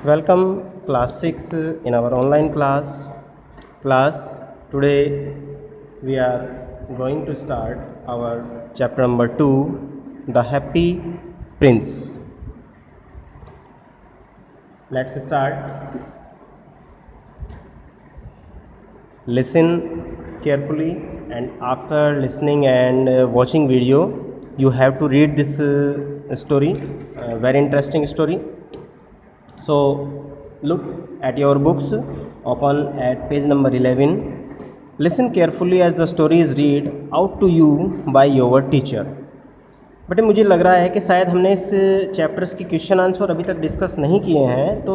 Welcome class 6 in our online class. Today we are going to start our chapter number 2, The Happy Prince. Let's start. Listen carefully, and after listening and watching video, you have to read this story, very interesting story. So look at your books, open at page number 11. Listen carefully as the story is read out to you by your teacher. But मुझे लग रहा है कि शायद हमने इस chapters की question answer अभी तक डिस्कस नहीं किए हैं, तो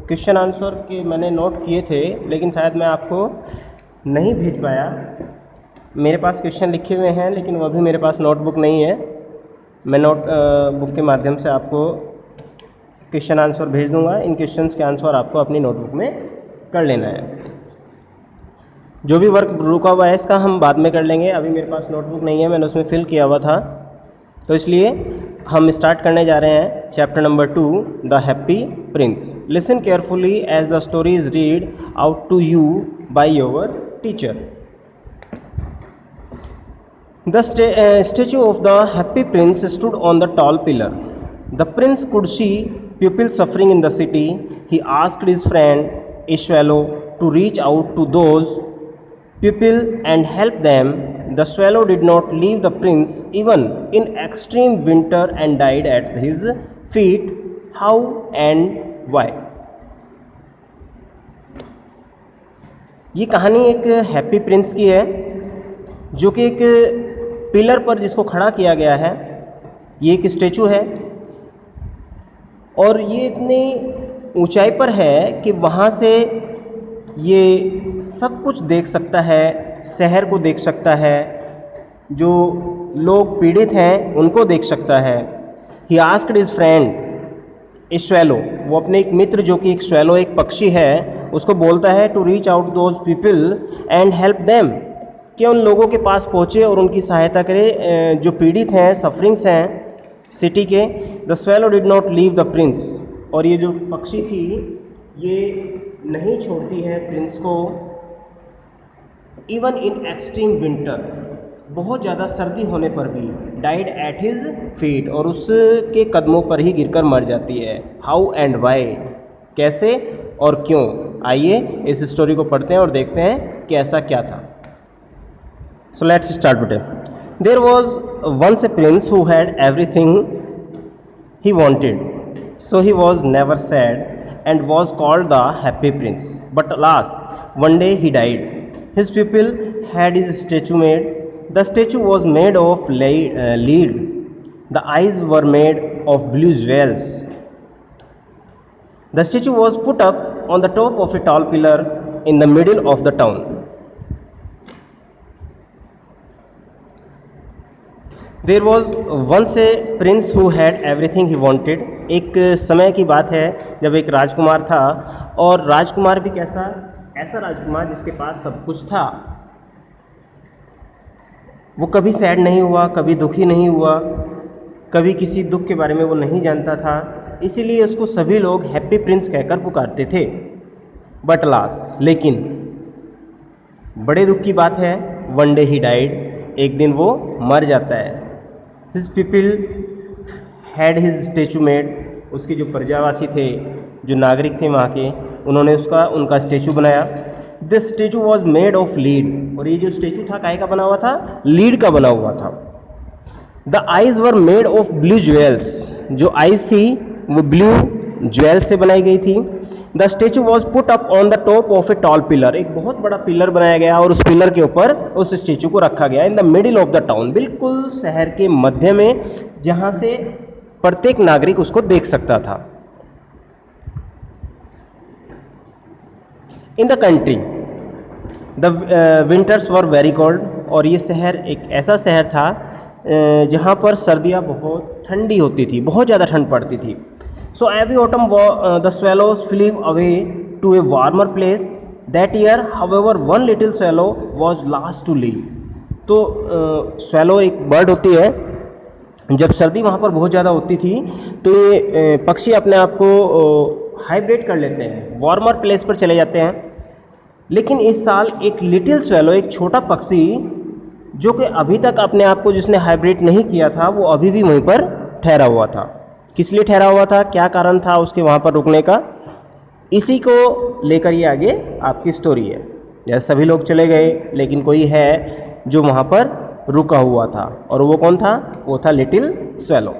क्वेश्चन आंसर के मैंने नोट किए थे, लेकिन शायद मैं आपको नहीं भेज पाया। मेरे पास क्वेश्चन लिखे हुए हैं, लेकिन वो भी मेरे पास नोटबुक नहीं है। मैं नोट बुक के माध्यम से आपको क्वेश्चन आंसर भेज दूंगा। इन क्वेश्चंस के आंसर आपको अपनी नोटबुक में कर लेना है। जो भी वर्क रुका हुआ है इसका हम बाद में कर लेंगे। अभी मेरे पास नोटबुक नहीं है, मैंने उसमें फिल किया हुआ था, तो इसलिए हम स्टार्ट करने जा रहे हैं chapter number 2, the happy prince. Listen carefully as the story is read out to you by your teacher. The statue of the happy prince stood on the tall pillar. The prince could see people suffering in the city. He asked his friend, a swallow, to reach out to those people and help them. The swallow did not leave the prince even in extreme winter and died at his feet. How and why? ये कहानी एक happy Prince की है, जो कि एक pillar पर जिसको खड़ा किया गया है। ये एक स्टेचू है और ये इतनी ऊंचाई पर है कि वहाँ से ये सब कुछ देख सकता है, शहर को देख सकता है, जो लोग पीड़ित हैं उनको देख सकता है। He asked his friend A swallow, वो अपने एक मित्र जो कि एक स्वैलो एक पक्षी है उसको बोलता है to reach out those people and help them, कि उन लोगों के पास पहुँचे और उनकी सहायता करे जो पीड़ित हैं, सफरिंग्स हैं सिटी के। The swallow did not leave the Prince, और ये जो पक्षी थी ये नहीं छोड़ती है प्रिंस को। इवन इन एक्सट्रीम विंटर, बहुत ज़्यादा सर्दी होने पर भी, डाइड एट हिज फीट, और उसके कदमों पर ही गिरकर मर जाती है। हाउ एंड वाई, कैसे और क्यों। आइए इस स्टोरी को पढ़ते हैं और देखते हैं कि ऐसा क्या था। सो लेट्स स्टार्ट बेटे। There was once a prince who had everything he wanted, so he was never sad and was called the happy prince. But alas, one day he died. His people had his statue made. The statue was made of lead. The eyes were made of blue jewels. The statue was put up on the top of a tall pillar in the middle of the town. There was once a prince who had everything he wanted. एक समय की बात है जब एक राजकुमार था, और राजकुमार भी कैसा, ऐसा राजकुमार जिसके पास सब कुछ था। वो कभी सैड नहीं हुआ, कभी दुखी नहीं हुआ, कभी किसी दुख के बारे में वो नहीं जानता था, इसीलिए उसको सभी लोग हैप्पी प्रिंस कहकर पुकारते थे। बट लास, लेकिन बड़े दुख की बात है, वन डे ही डाइड, एक दिन वो मर जाता है। His people had his statue made. उसके जो प्रजावासी थे, जो नागरिक थे वहाँ के, उन्होंने उनका स्टेचू बनाया। This statue was made of lead, और ये जो स्टेचू था काहे का बना हुआ था, लीड का बना हुआ था। The eyes were made of blue jewels, जो आइज थी वो ब्लू ज्वेल से बनाई गई थी। The statue was put up on the top of a tall pillar, एक बहुत बड़ा पिलर बनाया गया और उस पिलर के ऊपर उस स्टेचू को रखा गया। In the middle of the town, बिल्कुल शहर के मध्य में, जहाँ से प्रत्येक नागरिक उसको देख सकता था। In the country the winters were very cold, और ये शहर एक ऐसा शहर था जहाँ पर सर्दियाँ बहुत ठंडी होती थी, बहुत ज़्यादा ठंड पड़ती थी। So every autumn the swallows flew away to a warmer place. That year, however, one little swallow was last to leave. तो swallow एक बर्ड होती है, जब सर्दी वहाँ पर बहुत ज़्यादा होती थी तो ये पक्षी अपने आप को हाइब्रेट कर लेते हैं, वार्मर प्लेस पर चले जाते हैं। लेकिन इस साल एक लिटिल स्वेलो, एक छोटा पक्षी जो कि अभी तक अपने आप को जिसने हाइब्रेट नहीं किया था, वो अभी भी वहीं पर ठहरा हुआ था। किस लिए ठहरा हुआ था, क्या कारण था उसके वहाँ पर रुकने का, इसी को लेकर ये आगे आपकी स्टोरी है। जैसे सभी लोग चले गए लेकिन कोई है जो वहाँ पर रुका हुआ था, और वो कौन था, वो था little swallow.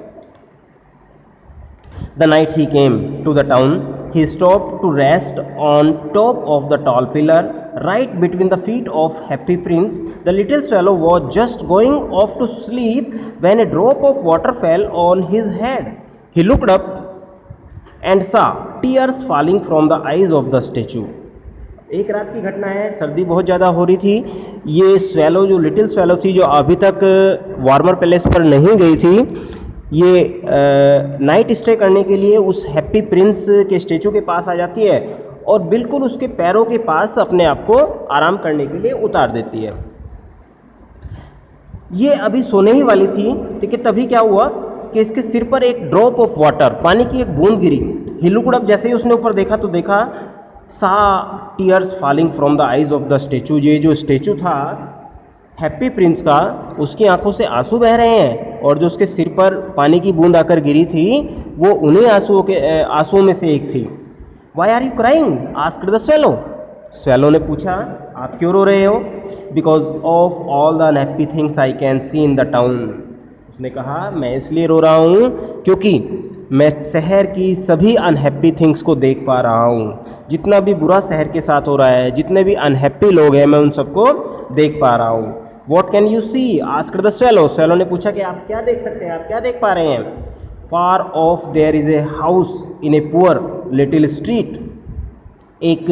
The night he came to the town, he stopped to rest on top of the tall pillar, right between the feet of Happy Prince. The little swallow was just going off to sleep when a drop of water fell on his head. He looked up and saw tears falling from the eyes of the statue. एक रात की घटना है, सर्दी बहुत ज़्यादा हो रही थी। ये स्वेलो जो लिटिल स्वेलो थी, जो अभी तक वार्मर पैलेस पर नहीं गई थी, ये नाइट स्टे करने के लिए उस हैप्पी प्रिंस के स्टेचू के पास आ जाती है और बिल्कुल उसके पैरों के पास अपने आप को आराम करने के लिए उतार देती है। ये अभी सोने ही वाली थी, ठीक है, तभी क्या हुआ कि इसके सिर पर एक ड्रॉप ऑफ वाटर, पानी की एक बूंद गिरी। ही लुक्ड अप, जैसे ही उसने ऊपर देखा तो देखा सा tears falling from the eyes of the statue. ये जो स्टेचू था हैप्पी प्रिंस का, उसकी आंखों से आंसू बह रहे हैं, और जो उसके सिर पर पानी की बूंद आकर गिरी थी वो उन्हीं आंसुओं में से एक थी। Why are you crying, asked the swallow. Swallow ने पूछा, आप क्यों रो रहे हो? Because of all the unhappy things I can see in the town. उसने कहा, मैं इसलिए रो रहा हूँ क्योंकि मैं शहर की सभी अनहैप्पी थिंग्स को देख पा रहा हूँ। जितना भी बुरा शहर के साथ हो रहा है, जितने भी अनहैप्पी लोग हैं, मैं उन सबको देख पा रहा हूँ। What can you see, asked the swallow. Swallow ने पूछा कि आप क्या देख सकते हैं, आप क्या देख पा रहे हैं? Far off there is a house in a poor little street. एक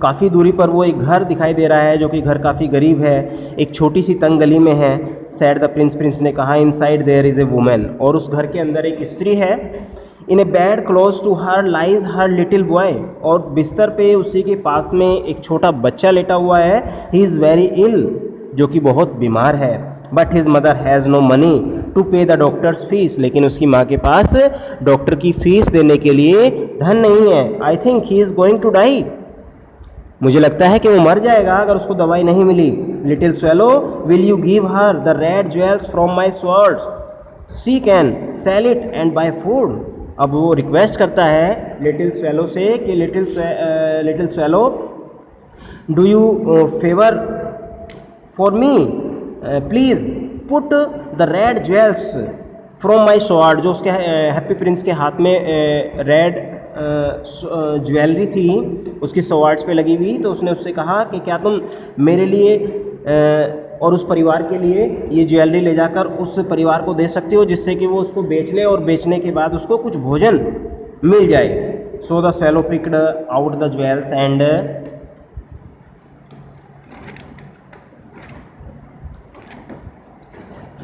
काफ़ी दूरी पर वो एक घर दिखाई दे रहा है, जो कि घर काफ़ी गरीब है, एक छोटी सी तंग गली में है। सैड द प्रिंस, प्रिंस ने कहा, inside there is a woman, और उस घर के अंदर एक स्त्री है। In a bed close to her lies her little boy, और बिस्तर पे उसी के पास में एक छोटा बच्चा लेटा हुआ है। ही इज़ वेरी इल, जो कि बहुत बीमार है। But his mother has no money to pay the doctor's fees, लेकिन उसकी माँ के पास डॉक्टर की फीस देने के लिए धन नहीं है। I think he is going to die, मुझे लगता है कि वो मर जाएगा अगर उसको दवाई नहीं मिली। Little swallow, will you give her the red jewels from my swords, she can sell it and buy food. अब वो रिक्वेस्ट करता है लिटिल स्वेलो से कि little swallow, do you favour for me, please put the red jewels from my sword. जो उसके happy Prince के हाथ में रेड ज्वेलरी थी उसकी स्वॉर्ड्स पे लगी हुई, तो उसने उससे कहा कि क्या तुम मेरे लिए और उस परिवार के लिए ये ज्वेलरी ले जाकर उस परिवार को दे सकते हो, जिससे कि वो उसको बेच ले और बेचने के बाद उसको कुछ भोजन मिल जाए। So the swallow picked out the jewels and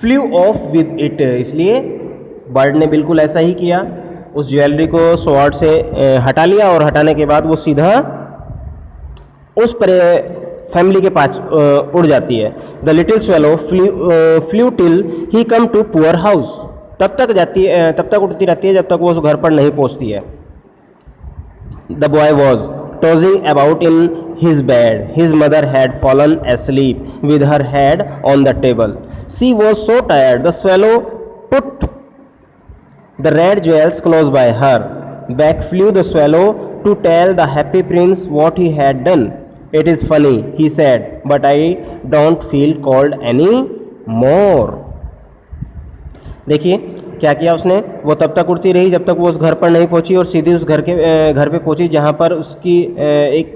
flew off with it. इसलिए बर्ड ने बिल्कुल ऐसा ही किया, उस ज्वेलरी को स्वॉर्ड से हटा लिया, और हटाने के बाद वो सीधा उस फैमिली के पास उड़ जाती है। The little swallow flew till he come to poor house. तब तक उड़ती रहती है जब तक वो उस घर पर नहीं पहुंचती है। The boy was tossing about in his bed. His mother had fallen asleep with her head on the table. She was so tired. The swallow put the red jewels close by her. Back flew the swallow to tell the happy prince what he had done. It is funny, he said, but I don't feel cold any more. देखिए क्या किया उसने, वो तब तक उड़ती रही जब तक वो उस घर पर नहीं पहुंची, और सीधी उस घर पे पहुंची जहां पर उसकी एक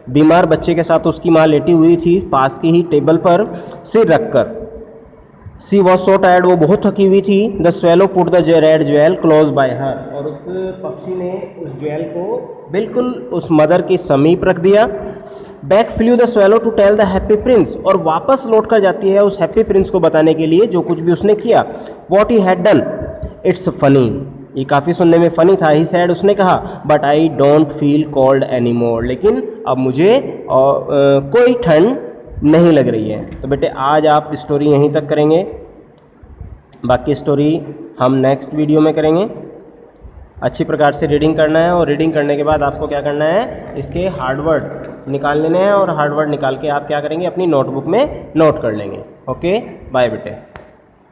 बीमार बच्चे के साथ उसकी माँ लेटी हुई थी, पास की ही टेबल पर सिर रखकर। सी वॉज सो टायर्ड, वो बहुत थकी हुई थी। The swallow put the red jewel close by हर, और उस पक्षी ने उस ज्वेल को बिल्कुल उस मदर के समीप रख दिया। Back flew the swallow to tell the happy prince, और वापस लौट कर जाती है उस हैप्पी प्रिंस को बताने के लिए जो कुछ भी उसने किया। What he had done, it's funny, ये काफ़ी सुनने में फ़नी था। ही सैड, उसने कहा, but I don't feel cold any more, लेकिन अब मुझे कोई ठंड नहीं लग रही है। तो बेटे आज आप स्टोरी यहीं तक करेंगे, बाकी स्टोरी हम नेक्स्ट वीडियो में करेंगे। अच्छी प्रकार से रीडिंग करना है, और रीडिंग करने के बाद आपको क्या करना है, इसके हार्ड वर्ड निकाल लेने हैं, और हार्ड वर्ड निकाल के आप क्या करेंगे, अपनी नोटबुक में नोट कर लेंगे। ओके, बाय बेटे।